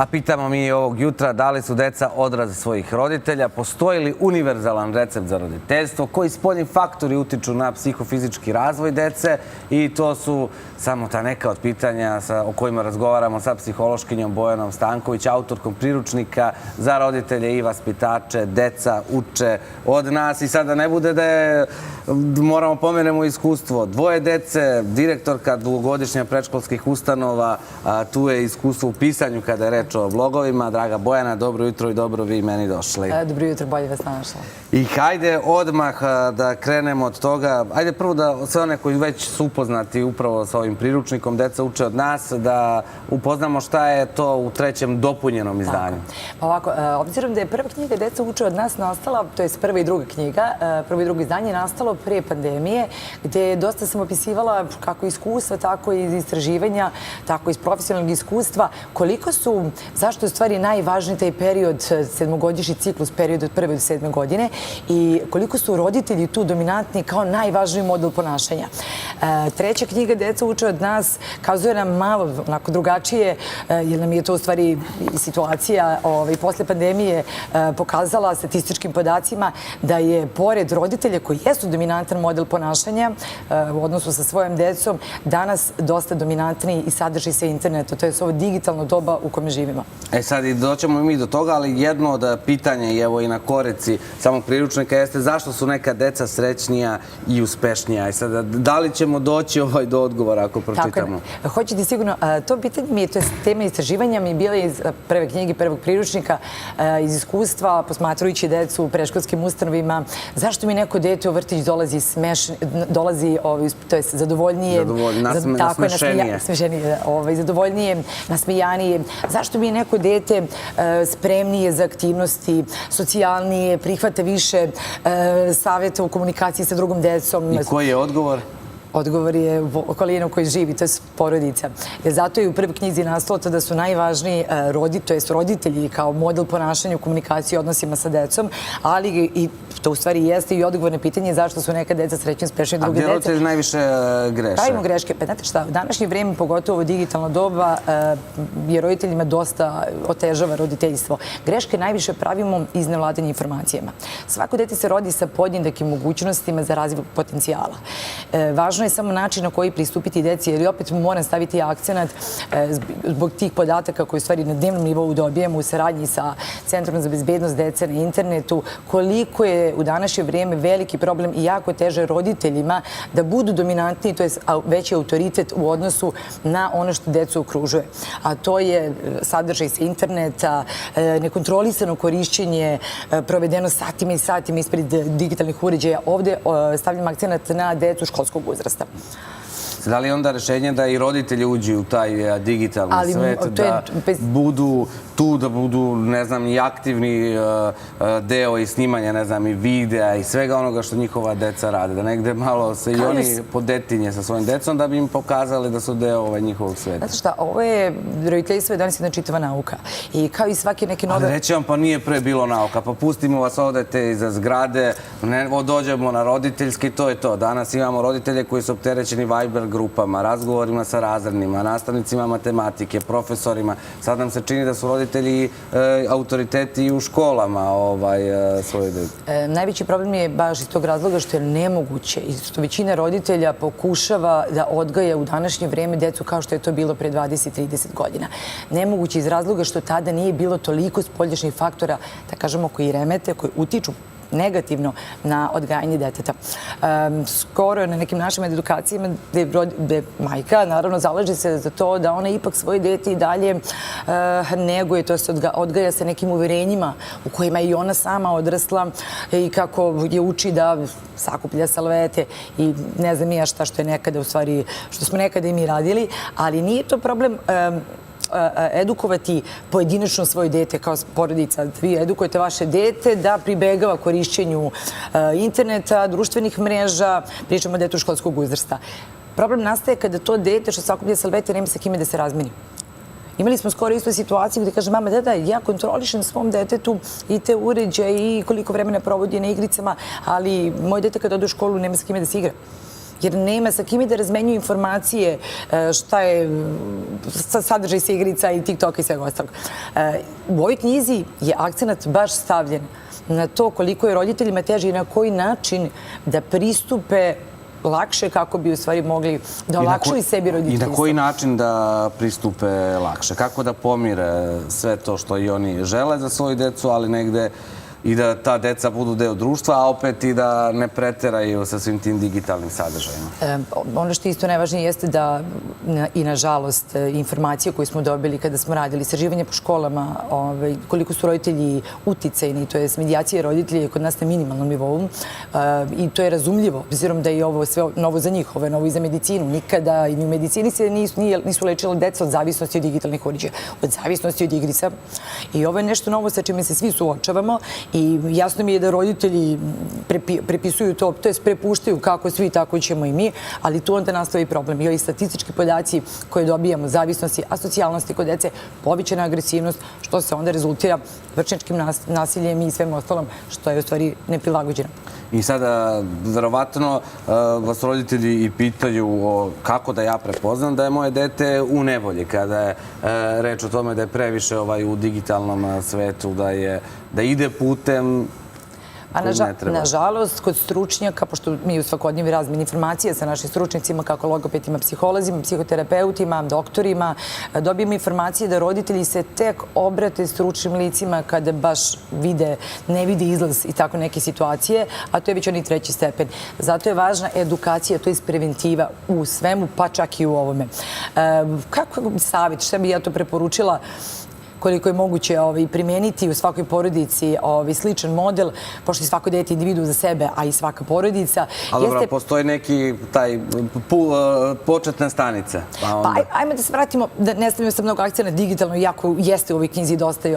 A pitamo mi ovog jutra da li su deca odraz svojih roditelja, postoji li univerzalan recept za roditeljstvo, koji spoljni faktori utiču na psihofizički razvoj dece i to su samo ta neka od pitanja o kojima razgovaramo sa psihološkinjom Bojanom Stanković, autorkom priručnika za roditelje i vaspitače. Deca uče od nas i sada ne bude da je, moramo pomenemo iskustvo. Dvoje dece, direktorka dugogodišnja predškolskih ustanova, tu je iskustvo u pisanju kada je reč o blogovima. Draga Bojana, dobro jutro i dobro vi meni došli. Dobro jutro, bolje vas našla. I hajde odmah da krenemo od toga. Hajde prvo da sve one koji već su upoznati upravo sa ovim priručnikom Deca uče od nas, da upoznamo šta je to u trećem dopunjenom izdanju. Pa ovako, obzirom da je prva knjiga Deca uče od nas nastala, to je prva i druga knjiga, prvo i drugo izdanje je nastalo prije pandemije, gde dosta sam opisivala kako iskustva, tako i iz istraživanja, tako i iz profesionalnog iskustva, koliko su, zašto je u stvari najvažniji taj period, sedmogodišnji ciklus, period od 1. do 7. godine i koliko su roditelji tu dominantni kao najvažniji model ponašanja. Treća knjiga Deca uče od nas kazuje nam malo onako drugačije, jer nam je to u stvari situacija posle pandemije pokazala statističkim podacima da je pored roditelja koji jesu dominantan model ponašanja u odnosu sa svojom decom, danas dosta dominantni i sadrži se internetu. To je ovo digitalno doba u kome živimo. Sad i doćemo mi do toga, ali jedno od pitanja i evo i na koreci samog priručnika jeste zašto su neka deca srećnija i uspešnija. I sada, da li ćemo doći do odgovora ako pročitamo? Tako je. Hoćete sigurno, to pitanje mi je, to je tema istraživanja, mi je bila iz prve knjige, prvog priručnika, iz iskustva, posmatrujući decu u predškolskim ustanovima, zašto mi neko dete u vrtić dolazi, to je zadovoljnije, zadovoljnije, nasmijanije, zašto mi je neko dete spremnije za aktivnosti, socijalnije, prihvata više savjeta u komunikaciji sa drugom decom. I koji je odgovor? Odgovor je okolina u kojoj živi, to je porodica. Jer zato je u prvoj knjizi nastalo to da su najvažniji roditelji kao model ponašanja u komunikaciji i odnosima sa decom, ali i to u stvari jeste i odgovor na pitanje zašto su neka deca srećnije, uspešnije od druge dece. A gdje roditelji najviše greše? Pravimo greške. Pa znate šta, u današnje vrijeme, pogotovo digitalno doba, je roditeljima dosta otežava roditeljstvo. Greške najviše pravimo iz nevladanja informacijama. Svako dete se rodi sa podjednakim mogućnostima za razvoj potencijala. Važno je samo način na koji pristupiti deci, jer opet moram staviti akcenat zbog tih podataka koje u stvari na dnevnom nivou dobijemo u saradnji sa Centrom za bezbednost dece na internetu, koliko je u današnje vrijeme veliki problem i jako teže roditeljima da budu dominantni, to je veći autoritet u odnosu na ono što decu okružuje. A to je sadržaj sa interneta, nekontrolisano korišćenje, provedeno satima i satima ispred digitalnih uređaja. Ovdje stavljam akcenat na decu školskog uzrasta. Da li je onda rešenje da i roditelji uđu u taj digitalni svet, da budu tu, da budu, ne znam, i aktivni deo i snimanja, ne znam, i videa i svega onoga što njihova deca rade, da negde malo se i oni podetinje sa svojim decom da bi im pokazali da su deo njihovog sveta. Znate šta, ovo je, roditeljstvo je danas jedna čitava nauka i kao i svake neke nove... Ali reći vam, pa nije pre bilo nauka, pa pustimo vas ovdje iza zgrade, dođemo na roditeljski, to je to. Danas imamo roditelje koji su opterećeni Viber grupama, razgovorima sa razrednima, nastavnicima matematike, profesorima. Sad nam se čini da su roditelji autoriteti i u školama svoje dete. Najveći problem je baš iz tog razloga što je nemoguće i što većina roditelja pokušava da odgaja u današnje vrijeme decu kao što je to bilo pre 20-30 godina. Nemoguće iz razloga što tada nije bilo toliko spoljašnjih faktora, da kažemo, koji remete, koji utiču negativno na odgajanje deteta. Skoro na nekim našim edukacijama gde majka naravno zalaže se za to da ona ipak svoje dete i dalje neguje, to se odgaja sa nekim uverenjima u kojima je i ona sama odrasla i kako je uči da sakuplja salvete i ne znam ja šta što je nekada u stvari, što smo nekada i mi radili, ali nije to problem edukovati pojedinačno svoje dete kao porodica. Vi edukujete vaše dete da pribegava korišćenju interneta, društvenih mreža, pričamo o detetu školskog uzrasta. Problem nastaje kada to dete što sakuplja salvete nema sa kime da se razmeni. Imali smo skoro istu situaciju gdje kaže mama, da, ja kontrolišem svom detetu i te uređaje i koliko vremena provodi na igricama, ali moj dete kada ode u školu nema sa kime da se igra. jer nema sa kime da razmenjuju informacije šta je sadržaj se igrica i TikToka i svega ostalog. U ovoj knjizi je akcenat baš stavljen na to koliko je roditeljima teže i na koji način da pristupe lakše kako bi u stvari mogli da olakšaju sebi roditeljstvo. I na koji način da pristupe lakše? Kako da pomire sve to što i oni žele za svoju decu, ali negde i da ta deca budu deo društva, a opet i da ne preteraju sa svim tim digitalnim sadržajima? Ono što je isto najvažnije jeste da i nažalost informacije koje smo dobili kada smo radili istraživanje po školama, koliko su roditelji uticajni, to je medijacija roditelja kod nas na minimalnom nivou i to je razumljivo, obzirom da je ovo sve novo za njih, ovo je novo i za medicinu. Nikada i u medicini se nisu lečila deca od zavisnosti od digitalnih uređaja, od zavisnosti od igrica i ovo je nešto novo sa čime se svi suočavamo. I jasno mi je da roditelji prepisuju to jest prepuštaju kako svi, tako ćemo i mi, ali tu onda nastaje i problem. I ovi statistički podaci koje dobijamo, zavisnosti, asocijalnosti kod dece, povećana agresivnost, što se onda rezultira vršnjačkim nasiljem i svem ostalom, što je u stvari neprilagođeno. I sada, verovatno, vas roditelji i pitaju kako da ja prepoznam da je moje dete u nevolji, kada je reč o tome da je previše u digitalnom svetu, da ide putem koji ne treba. Nažalost, kod stručnjaka, pošto mi u svakodnevnoj razmeni informacija sa našim stručnjacima, kako logopedima, psiholozima, psihoterapeutima, doktorima, dobijemo informacije da roditelji se tek obrate stručnim licima kada baš ne vide izlaz i tako neke situacije, a to je već onaj treći stepen. Zato je važna edukacija, to je preventiva u svemu, pa čak i u ovome. Kako savjet, šta bi ja to preporučila? Koliko je moguće primijeniti u svakoj porodici sličan model, pošto je svako dete individu za sebe, a i svaka porodica. Ali dobro, postoji neki taj početna stanica. Pa ajmo da se vratimo, da ne stavimo se mnogo akcija na digitalno, iako jeste u ovoj knjizi dosta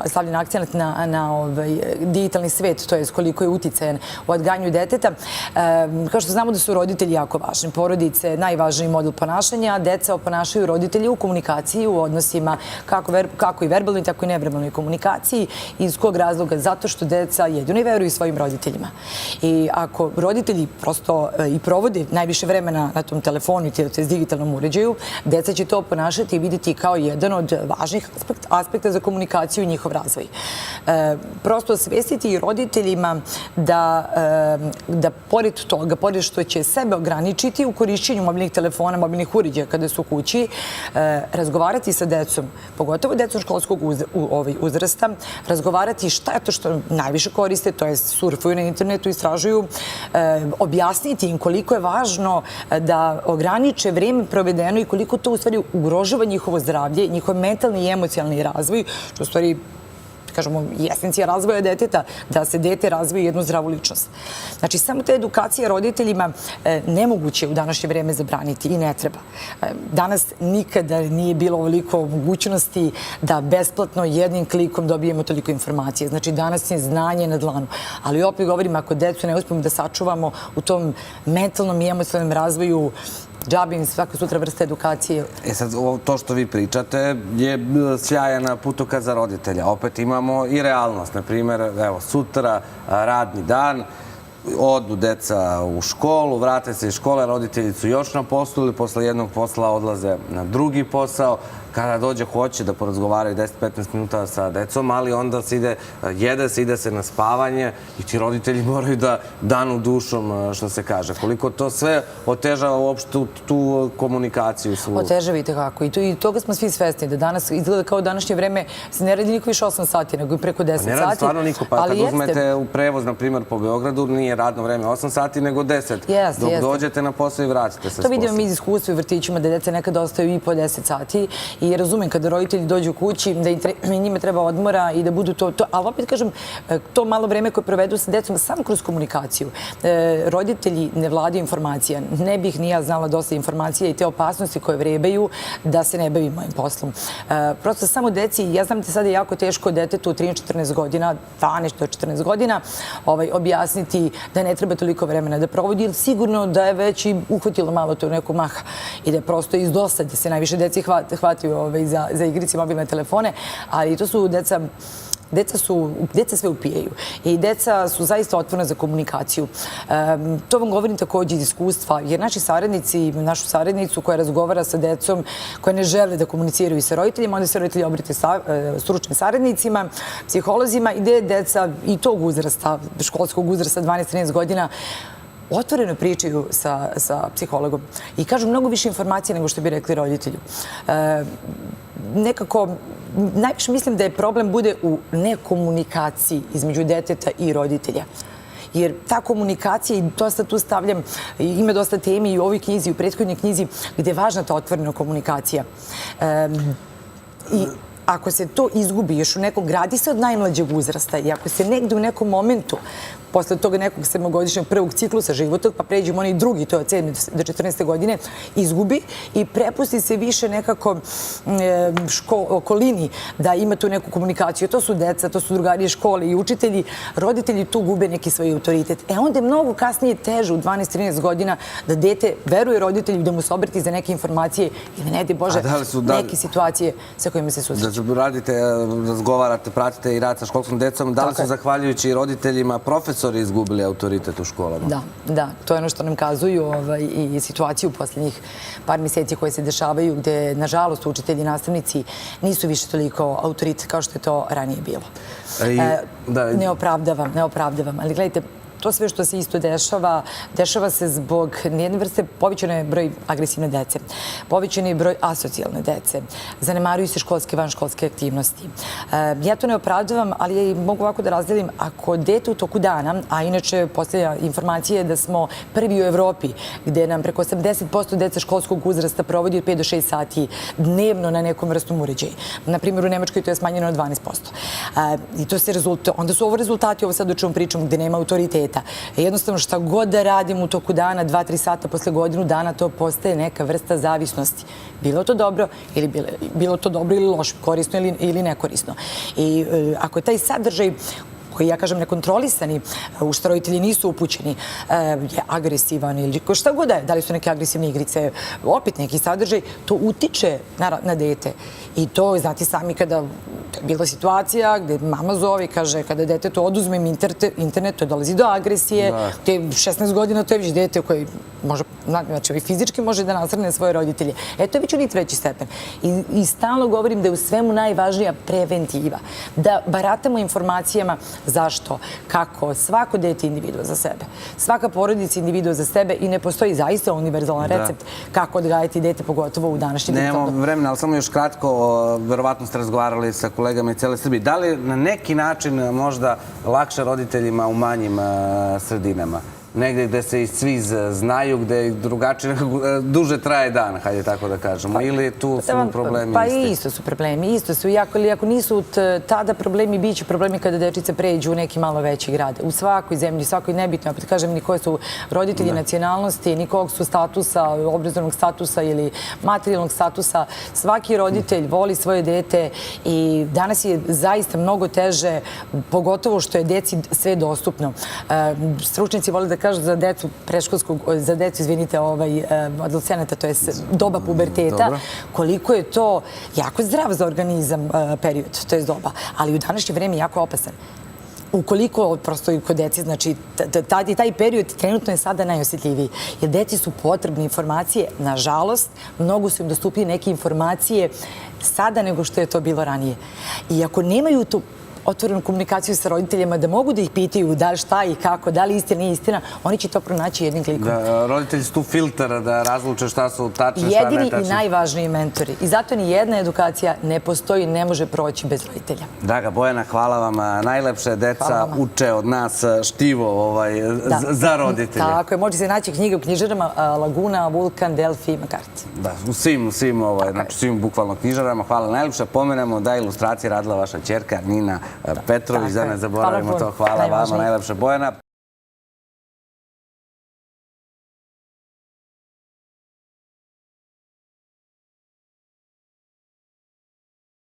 stavljen akcent na digitalni svet, to je koliko je uticajan u odgajanju deteta. Kao što znamo da su roditelji jako važni. Porodice, najvažniji model ponašanja, a deca oponašaju roditelji u komunikaciji, u odnosima kako i verbalnoj, tako i neverbalnoj komunikaciji. Iz kog razloga? Zato što deca jedino i veruju svojim roditeljima. I ako roditelji prosto i provode najviše vremena na tom telefonu, to je digitalnom uređaju, deca će to ponašati i vidjeti kao jedan od važnih aspekta za komunikaciju i njihov razvoj. Prosto osvestiti i roditeljima da pored toga, pored što će sebe ograničiti u korišćenju mobilnih telefona, mobilnih uređaja kada su kući, razgovarati sa decom, pogotovo decom školskog uzrasta, razgovarati šta je to što najviše koriste, to je surfuju na internetu, istražuju, objasniti im koliko je važno da ograniče vreme provedeno i koliko to u stvari ugrožava njihovo zdravlje, njihov mentalni i emocionalni razvoj, što u stvari kažemo, i esencija razvoja deteta, da se dete razvije jednu zdravu ličnost. Znači, samo te edukacije roditeljima nemoguće u današnje vreme zabraniti i ne treba. Danas nikada nije bilo ovoliko mogućnosti da besplatno jednim klikom dobijemo toliko informacije. Znači, danas je znanje na dlanu. Ali opet govorim, ako decu ne uspijemo da sačuvamo u tom mentalnom i emocionalnom razvoju, džabim svaka sutra vrsta edukacije. Sad, to što vi pričate je sjajan putokaz za roditelja. Opet imamo i realnost. Naprimjer, evo, sutra radni dan, odu deca u školu, vrate se iz škole, roditelji su još na poslu ili posle jednog posla odlaze na drugi posao. Kada dođe, hoće da porazgovaraju 10-15 minuta sa decom, ali onda se ide se na spavanje i ti roditelji moraju da danu dušom, što se kaže. Koliko to sve otežava uopšte tu komunikaciju svu? Otežava i tekako. I toga smo svi svesni, da danas izgleda kao današnje vreme se ne radi niko više 8 sati, nego i preko 10 sati. Ne radi stvarno niko, pa kad uzmete u prevoz, na primjer, po Beogradu, nije radno vreme 8 sati, nego 10. Dok dođete na posao i vratite se s posla. To vidimo mi iz iskustva u vrtićima, da deca nekada ostaju i po 10 sati. I razumem kada roditelji dođu kući, da njima treba odmora i da budu to. Ali opet kažem, to malo vreme koje provedu sa decom, samo kroz komunikaciju. Roditelji ne vladaju informacija. Ne bih ni ja znala dosta informacija i te opasnosti koje vrebaju da se ne bavim mojim poslom. Prosto samo deci, ja znam da sada je jako teško detetu od 13-14 godina, 12 do 14 godina, objasniti da ne treba toliko vremena da provodi, jer sigurno da je već i uhvatilo malo to neku maha i da prosto iz dosade se najviše deci hvataju za igrice i mobilne telefone, ali to su deca Deca sve upijaju i deca su zaista otvorena za komunikaciju. To vam govorim takođe iz iskustva, jer naši saradnici, našu saradnicu koja razgovara sa decom, koja ne žele da komuniciraju sa roditeljima, onda se roditelji obrate stručnim saradnicima, psiholozima i gde deca i tog uzrasta, školskog uzrasta 12-13 godina, otvoreno pričaju sa psihologom i kažu mnogo više informacija nego što bi rekli roditelju. Nekako, najviše mislim da je problem bude u nekomunikaciji između deteta i roditelja. Jer ta komunikacija, i dosta tu stavljam, ima dosta temi i u ovoj knjizi, i u prethodnoj knjizi, gde je važna ta otvorena komunikacija. I ako se to izgubi još u nekom, gradi se od najmlađeg uzrasta i ako se negde u nekom momentu, posle toga nekog 7-godišnjeg prvog ciklusa životog, pa pređemo onaj drugi, to je od 7. do 14. godine, izgubi i prepusti se više nekako okolini da ima tu neku komunikaciju. To su deca, to su drugari škole i učitelji. Roditelji tu gube neki svoj autoritet. Onda je mnogo kasnije teže u 12-13 godina da dete veruje roditelju da mu se obrati za neke informacije ili ne, Bože, neke situacije sa kojima se susreće. Da radite, razgovarate, pratite i rad sa školskom decom, da li su zahvaljujući roditeljima profesori izgubili autoritet u školama? Da, to je ono što nam kazuju i situaciju u posljednjih par mjeseci koje se dešavaju gde, nažalost, učitelji i nastavnici nisu više toliko autoritet kao što je to ranije bilo. Ne opravdavam, ali gledajte, to sve što se isto dešava se zbog nijedne vrste, povećan je broj agresivne dece, povećan je broj asocijalne dece, zanemaruju se školske, vanškolske aktivnosti. Ja to ne opravdavam, ali mogu ovako da razdelim, ako dete u toku dana, a inače posljednja informacija je da smo prvi u Evropi, gde nam preko 80% dece školskog uzrasta provodi od 5 do 6 sati dnevno na nekom vrstom uređaju. Na primjer, u Nemačkoj to je smanjeno na 12%. I to se rezultuje. Onda su ovo rezultati, ovo sad o čemu pričam, gde nema autoriteta. Jednostavno, šta god da radim u toku dana, 2-3 sata posle godinu dana, to postaje neka vrsta zavisnosti. Bilo to dobro ili loše, korisno ili nekorisno. I ako je taj sadržaj koji, ja kažem, nekontrolisani, u što roditelji nisu upućeni, je agresivan ili šta god da li su neke agresivne igrice, opet neki sadržaj, to utiče na dete. I to, znate sami, kada je bila situacija gde mama zove i kaže kada dete to oduzme internet, to dolazi do agresije, te 16 godina to je već dete koji može, znači fizički može da nasrne svoje roditelje. To je već onaj treći stepen. I stalno govorim da je u svemu najvažnija preventiva. Da baratamo informacijama zašto, kako, svako dete je individua za sebe. Svaka porodica je individua za sebe i ne postoji zaista univerzalan recept kako odgajati dete, pogotovo u današnjem Nemamo vremena, ali samo još kratko, verovatno ste razgovarali sa kolegama iz cele Srbije. Da li na neki način možda lakše roditeljima u manjim sredinama? Negde gde se i svi znaju, gde drugačije, duže traje dan, hajde tako da kažemo, ili tu su problemi isti? Pa isto su problemi, isto su. Iako nisu tada problemi, bit će problemi kada dečice pređu u neki malo veći grad. U svakoj zemlji, svakoj nebitno, opet kažem, ni koje su roditelji nacionalnosti, ni kog su statusa, obrazovnog statusa ili materijalnog statusa. Svaki roditelj voli svoje dete i danas je zaista mnogo teže, pogotovo što je deci sve dostupno. Stručnici vole da kažu za decu predškolskog, za decu, izvinite, adolescenata, to je doba puberteta, koliko je to jako zdrav za organizam period, to je doba, ali u današnje vreme jako opasan. Ukoliko, prosto i kod deci, znači, taj period trenutno je sada najosjetljiviji. Jer deci su potrebne informacije, nažalost, mnogo su im dostupnije neke informacije sada nego što je to bilo ranije. I ako nemaju tu otvorenu komunikaciju sa roditeljima, da mogu da ih pitaju da li šta i kako, da li istina, nije istina, oni će to pronaći jednim klikom. Roditelji su tu filter da razluče šta su tačne, šta ne tačne. Jedini i najvažniji mentori. I zato ni jedna edukacija ne postoji, ne može proći bez roditelja. Draga Bojana, hvala vam. Najlepše deca uče od nas štivo za roditelje. Tako je, može se naći knjiga u knjižarama Laguna, Vulkan, Delfi i Makarti. Da, u svim bukvalno knjižarama. Hvala najlepše. Pomenemo da je ilustracije radila vaša ćerka Nina Petrović, da ne zaboravimo to. Hvala vama, najlepša Bojana.